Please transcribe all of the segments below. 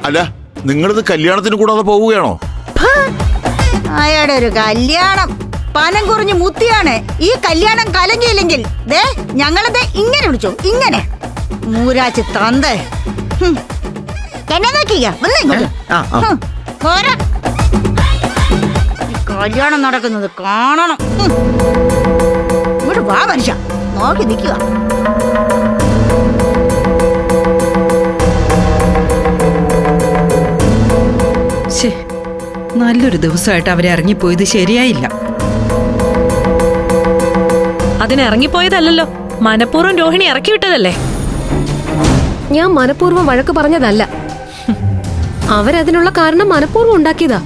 അല്ല, നിങ്ങളിത് കല്യാണത്തിന് കൂടാതെ പോവുകയാണോ? അയാളുടെ ഒരു കല്യാണം പനം കുറഞ്ഞ് മുത്തിയാണ്. ഈ കല്യാണം കലങ്ങിയില്ലെങ്കിൽ ദേ ഞങ്ങളത് ഇങ്ങനെ വിളിച്ചോ, ഇങ്ങനെ മൂരാച്ച് തന്ത്. എന്നെ നോക്കിയ കല്യാണം നടക്കുന്നത് കാണണം. ഇവിടെ വാ മനുഷ്യ, നോക്കി നിൽക്കുക. നല്ലൊരു ദിവസമായിട്ട് അവരെ ഇറങ്ങിപ്പോയത് ശരിയായില്ല. അതിനിറങ്ങിപ്പോയതല്ലോ, മനഃപൂർവ്വം രോഹിണി ഇറക്കി വിട്ടതല്ലേ. ഞാൻ മനഃപൂർവ്വം വഴക്ക് പറഞ്ഞതല്ല. അവരതിനുള്ള കാരണം മനഃപൂർവ്വം ഉണ്ടാക്കിയതാ.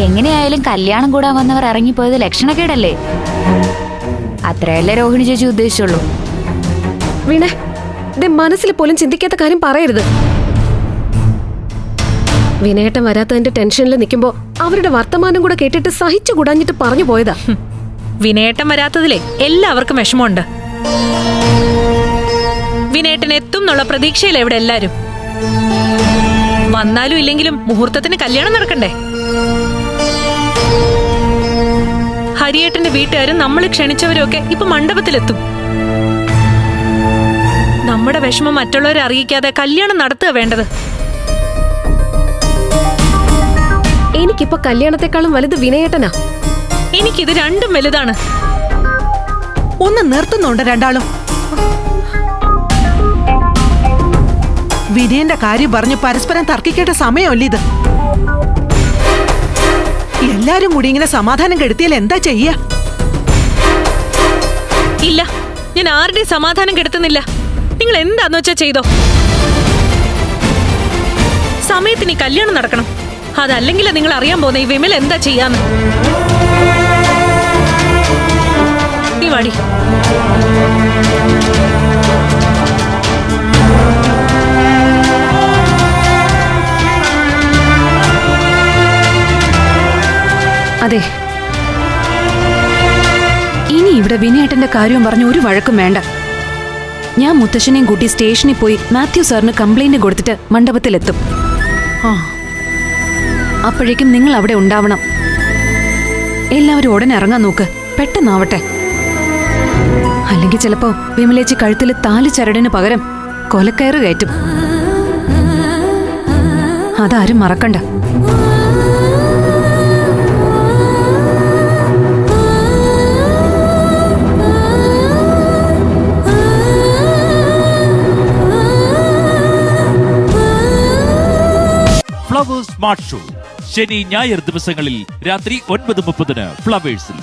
എങ്ങനെയായാലും കല്യാണം കൂടാൻ വന്നവർ ഇറങ്ങിപ്പോയത് ലക്ഷണക്കേടല്ലേ? അത്രയല്ലേ രോഹിണി ചേച്ചി ഉദ്ദേശിച്ചുള്ളൂ. വീണേ, മനസ്സിൽ പോലും ചിന്തിക്കാത്ത കാര്യം പറയരുത്. വിനയേട്ടൻ വരാത്തതിന്റെ ടെൻഷനിൽ നിൽക്കുമ്പോ അവരുടെ വർത്തമാനം കൂടെ കേട്ടിട്ട് സഹിച്ചു കൂടാഞ്ഞിട്ട് പറഞ്ഞു പോയതാ. വിനയേട്ടൻ വരാത്തതിലെ എല്ലാവർക്കും വിഷമമുണ്ട്. വിനയേട്ടൻ എത്തും എന്നുള്ള പ്രതീക്ഷയിൽ എവിടെ എല്ലാരും. വന്നാലും ഇല്ലെങ്കിലും മുഹൂർത്തത്തിന് കല്യാണം നടക്കണ്ടേ? ഹരിയേട്ടന്റെ വീട്ടുകാരും നമ്മൾ ക്ഷണിച്ചവരും ഒക്കെ ഇപ്പൊ മണ്ഡപത്തിലെത്തും. നമ്മുടെ വിഷമം മറ്റുള്ളവരെ അറിയിക്കാതെ കല്യാണം നടത്തുക വേണ്ടത്. എനിക്കിപ്പോ കല്യാണത്തെക്കാളും വലുത് വിനയേട്ടനാ. എനിക്കിത് രണ്ടും വലുതാണ്. ഒന്ന് നിർത്തുന്നുണ്ട് രണ്ടാളും. വിനയന്റെ കാര്യം പറഞ്ഞ് പരസ്പരം തർക്കിക്കേണ്ട സമയമല്ല ഇത്. എല്ലാരും കൂടി ഇങ്ങനെ സമാധാനം കെടുത്തിയാൽ എന്താ ചെയ്യാ? ഇല്ല, ഞാൻ ആരുടെയും സമാധാനം കെടുത്തുന്നില്ല. നിങ്ങൾ എന്താന്ന് വെച്ചാ ചെയ്തോ. സമയത്തിന് കല്യാണം നടക്കണം. അതല്ലെങ്കിൽ നിങ്ങൾ അറിയാൻ പോകുന്ന ഈ വിമൽ എന്താ ചെയ്യാന്ന്. നീ വാടി. അതെ, ഇനി ഇവിടെ വിനയേട്ടന്റെ കാര്യവും പറഞ്ഞ് ഒരു വഴക്കും വേണ്ട. ഞാൻ മുത്തശ്ശനെയും കൂട്ടി സ്റ്റേഷനിൽ പോയി മാത്യു സാറിന് കംപ്ലൈന്റ് കൊടുത്തിട്ട് മണ്ഡപത്തിലെത്തും. അപ്പോഴേക്കും നിങ്ങൾ അവിടെ ഉണ്ടാവണം. എല്ലാവരും ഉടനെ ഇറങ്ങാൻ നോക്ക്, പെട്ടെന്നാവട്ടെ. അല്ലെങ്കിൽ ചിലപ്പോ വിമലേച്ചി കഴുത്തിൽ താലി ചരടിന് പകരം കൊലക്കയറ് കയറ്റും. അതാരും മറക്കണ്ട. ഫ്ലവേഴ്സ് സ്മാർട്ട് ഷോ ശനി ഞായർ ദിവസങ്ങളിൽ രാത്രി 9:30 ഫ്ലവേഴ്സിൽ.